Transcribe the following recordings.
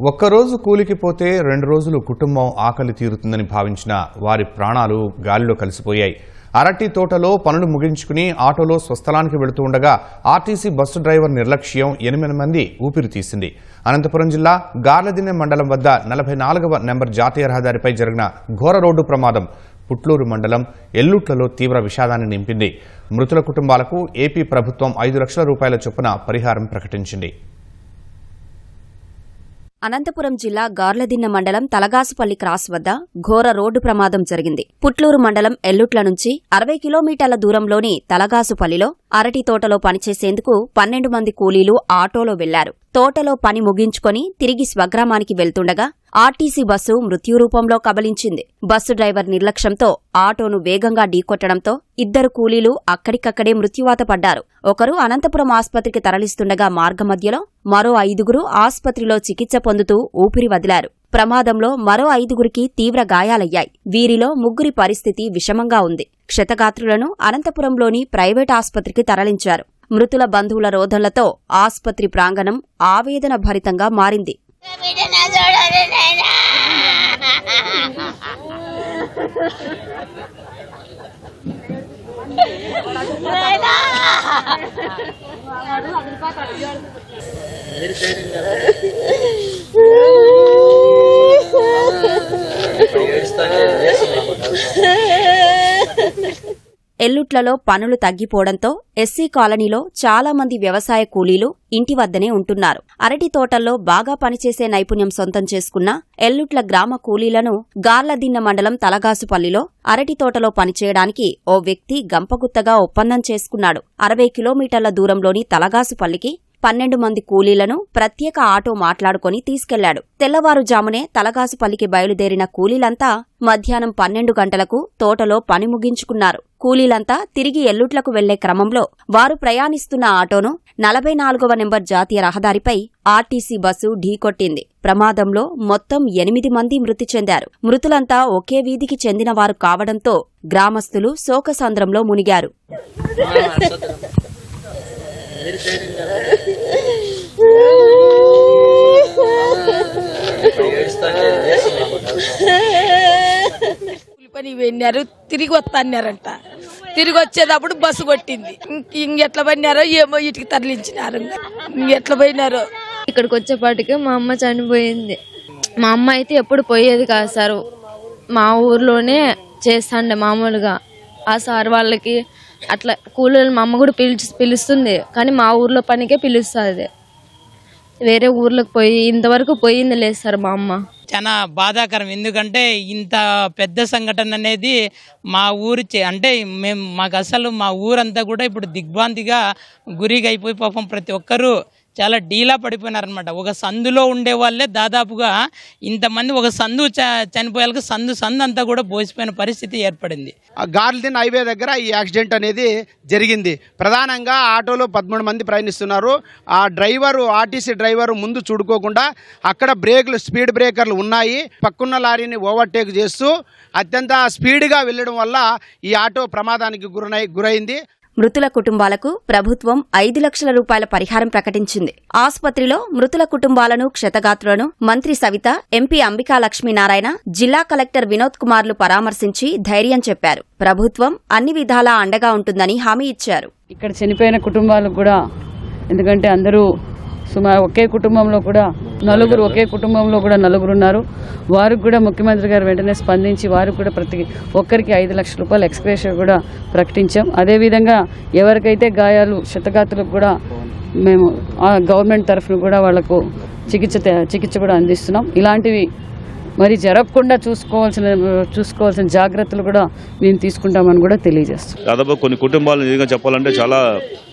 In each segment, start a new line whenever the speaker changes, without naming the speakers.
ఒక్కరోజు కూలికి పోతే 2 రోజులు కుటుంబం ఆకలి తీరుతుందని భావించిన వారి ప్రాణాలు గాలిలో కలిసిపోయాయి. అరటి తోటలో పనులు ముగించుకుని ఆటోలో స్వస్థలానికి వెళుతూ ఉండగా ఆర్టీసీ బస్సు డ్రైవర్ నిర్లక్ష్యం 8 మంది ఊపిరి తీసింది. అనంతపురం జిల్లా గార్లదిన్నె మండలం వద్ద 44వ నెంబర్ జాతీయ రహదారిపై జరిగిన ఘోర రోడ్డు ప్రమాదం పుట్లూరు మండలం ఎల్లుట్లలో తీవ్ర విషాదాన్ని నింపింది. మృతుల కుటుంబాలకు ఏపీ ప్రభుత్వం 5 లక్షల రూపాయల చొప్పున పరిహారం ప్రకటించింది.
అనంతపురం జిల్లా గార్లదిన్నె మండలం తలగాసుపల్లి క్రాస్ వద్ద ఘోర రోడ్డు ప్రమాదం జరిగింది. పుట్లూరు మండలం ఎల్లుట్ల నుంచి 60 కిలోమీటర్ల దూరంలోని తలగాసుపల్లిలో అరటి తోటలో పనిచేసేందుకు 12 మంది కూలీలు ఆటోలో వెళ్లారు. తోటలో పని ముగించుకొని తిరిగి స్వగ్రామానికి వెళ్తుండగా ఆర్టీసీ బస్సు మృత్యురూపంలో కబలించింది. బస్సు డ్రైవర్ నిర్లక్ష్యంతో ఆటోను వేగంగా ఢీకొట్టడంతో 2 కూలీలు అక్కడికక్కడే మృత్యువాత పడ్డారు. ఒకరు అనంతపురం ఆస్పత్రికి తరలిస్తుండగా మార్గమధ్యలో మరో 5గురు ఆస్పత్రిలో చికిత్స పొందుతూ ఊపిరి వదిలారు. ప్రమాదంలో మరో 5గురికి తీవ్ర గాయాలయ్యాయి. వీరిలో 3 పరిస్థితి విషమంగా ఉంది. క్షతగాత్రులను అనంతపురంలోని ప్రైవేట్ ఆస్పత్రికి తరలించారు. మృతుల బంధువుల రోదనలతో ఆస్పత్రి ప్రాంగణం ఆవేదన భరితంగా మారింది. ఎల్లుట్లలో పనులు తగ్గిపోవడంతో ఎస్సీ కాలనీలో చాలా మంది వ్యవసాయ కూలీలు ఇంటి వద్దనే ఉంటున్నారు. అరటి తోటల్లో బాగా పనిచేసే నైపుణ్యం సొంతం చేసుకున్న ఎల్లుట్ల గ్రామ కూలీలను గార్లదిన్నె మండలం తలగాసుపల్లిలో అరటి తోటలో పనిచేయడానికి ఓ వ్యక్తి గంపగుత్తగా ఒప్పందం చేసుకున్నాడు. 60 కిలోమీటర్ల దూరంలోని తలగాసుపల్లికి 12 మంది కూలీలను ప్రత్యేక ఆటో మాట్లాడుకుని తీసుకెళ్లాడు. తెల్లవారుజామునే తలగాసుపల్లికి బయలుదేరిన కూలీలంతా మధ్యాహ్నం 12 గంటలకు తోటలో పని ముగించుకున్నారు. కూలీలంతా తిరిగి ఎల్లుట్లకు వెళ్లే క్రమంలో వారు ప్రయాణిస్తున్న ఆటోను 44వ నెంబర్ జాతీయ రహదారిపై ఆర్టీసీ బస్సు ఢీకొట్టింది. ప్రమాదంలో మొత్తం 8 మంది మృతి చెందారు. మృతులంతా ఒకే వీధికి చెందినవారు కావడంతో గ్రామస్తులు శోకసంద్రంలో మునిగారు.
పని వెళ్ళారు, తిరిగి వస్తాన్నారంట. తిరిగి వచ్చేటప్పుడు బస్సు కొట్టింది. ఇంకెట్లా పడినారో ఏమో ఇటుకి తరలించినారు. ఇంకెట్లా పోయినారో.
ఇక్కడికి వచ్చేపాటికి మా అమ్మ చనిపోయింది. మా అమ్మ అయితే ఎప్పుడు పోయేది కాదు సార్, మా ఊర్లోనే చేస్తాండే మామూలుగా. ఆ సార్ వాళ్ళకి అట్లా కూలీలు మా అమ్మ కూడా పిలుస్తుంది, కానీ మా ఊర్లో పనికే పిలుస్తుంది. వేరే ఊర్లకు పోయి ఇంతవరకు పోయింది లేదు సార్ మా అమ్మ.
చాలా బాధాకరం. ఎందుకంటే ఇంత పెద్ద సంఘటన అనేది మా ఊరి అంటే మాకు అసలు మా ఊరంతా కూడా ఇప్పుడు దిగ్భ్రాంతిగా గురిగా అయిపోయి పాపం ప్రతి ఒక్కరూ చాలా డీలా పడిపోయినారనమాట. ఒక సందులో ఉండే వాళ్ళే దాదాపుగా ఇంతమంది ఒక సందు చనిపోయాక సందు అంతా కూడా బోసిపోయిన పరిస్థితి ఏర్పడింది.
గార్లదిన్నె హైవే దగ్గర ఈ యాక్సిడెంట్ అనేది జరిగింది. ప్రధానంగా ఆటోలో 13 మంది ప్రయాణిస్తున్నారు. ఆ డ్రైవరు, ఆర్టీసీ డ్రైవరు ముందు చూడుకోకుండా అక్కడ స్పీడ్ బ్రేకర్లు ఉన్నాయి. పక్కన్న లారీని ఓవర్టేక్ చేస్తూ అత్యంత స్పీడ్గా వెళ్ళడం వల్ల ఈ ఆటో ప్రమాదానికి గురైంది.
మృతుల కుటుంబాలకు ప్రభుత్వం 5 లక్షల రూపాయల పరిహారం ప్రకటించింది. ఆస్పత్రిలో మృతుల కుటుంబాలను, క్షతగాత్రులను మంత్రి సవిత, ఎంపీ అంబికా లక్ష్మీనారాయణ, జిల్లా కలెక్టర్ వినోద్ కుమార్లు పరామర్శించి ధైర్యం చెప్పారు. ప్రభుత్వం అన్ని విధాలా అండగా ఉంటుందని హామీ ఇచ్చారు.
ఇక్కడ చనిపోయిన కుటుంబాలకు కూడా, ఎందుకంటే అందరూ ఒకే కుటుంబంలో కూడా ఒకే కుటుంబంలో కూడా 4 ఉన్నారు. వారికి కూడా ముఖ్యమంత్రి గారు వెంటనే స్పందించి వారికి కూడా ప్రతి ఒక్కరికి 5 లక్షల రూపాయల ఎక్స్గ్రేషియా కూడా ప్రకటించాం. అదేవిధంగా ఎవరికైతే గాయాలు, క్షతగాత్రులకు కూడా మేము గవర్నమెంట్ తరఫున కూడా వాళ్లకు చికిత్స కూడా అందిస్తున్నాం. ఇలాంటివి మరి జరగకుండా చూసుకోవాల్సిన జాగ్రత్తలు కూడా మేము తీసుకుంటామని కూడా తెలియజేస్తాం.
దాదాపు కొన్ని కుటుంబాలు నిజంగా చెప్పాలంటే చాలా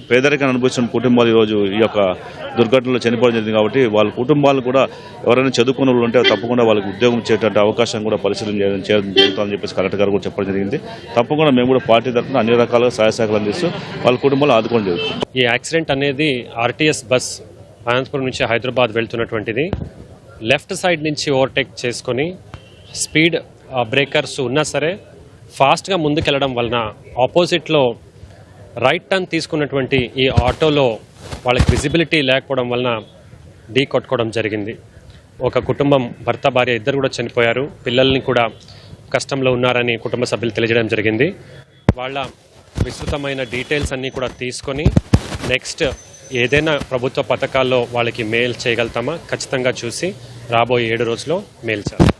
పేదరికాన్ని అనుభవిస్తున్న కుటుంబాలు ఈరోజు ఈ యొక్క దుర్ఘటనలో చనిపోవడం జరిగింది. కాబట్టి వాళ్ళ కుటుంబాలు కూడా ఎవరైనా చదువుకున్న వాళ్ళు ఉంటే తప్పకుండా వాళ్ళకి ఉద్యోగం చేసేటువంటి అవకాశం కూడా పరిశీలన చేయడం జరుగుతుందని చెప్పేసి కలెక్టర్ గారు కూడా చెప్పడం జరిగింది. తప్పకుండా మేము కూడా పార్టీ తరఫున అన్ని రకాలుగా సహాయ సహకారాలు అందిస్తూ వాళ్ళ కుటుంబాలు ఆదుకోవడం జరుగుతుంది.
ఈ యాక్సిడెంట్ అనేది ఆర్టీఎస్ బస్ అనంతపురం నుంచి హైదరాబాద్ వెళ్తున్నటువంటిది లెఫ్ట్ సైడ్ నుంచి ఓవర్టేక్ చేసుకొని స్పీడ్ బ్రేకర్స్ ఉన్నా సరే ఫాస్ట్గా ముందుకెళ్ళడం వలన ఆపోజిట్లో రైట్ టర్న్ తీసుకున్నటువంటి ఈ ఆటోలో వాళ్ళకి విజిబిలిటీ లేకపోవడం వలన ఢీ కొట్టుకోవడం జరిగింది. ఒక కుటుంబం భర్త భార్య ఇద్దరు కూడా చనిపోయారు. పిల్లల్ని కూడా కష్టంలో ఉన్నారని కుటుంబ సభ్యులు తెలియజేయడం జరిగింది. వాళ్ళ విస్తృతమైన డీటెయిల్స్ అన్నీ కూడా తీసుకొని నెక్స్ట్ ఏదైనా ప్రభుత్వ పథకాల్లో వాళ్ళకి మెయిల్ చేయగలుగుతామా ఖచ్చితంగా చూసి రాబోయే 7 రోజుల్లో మెయిల్ చేయాలి.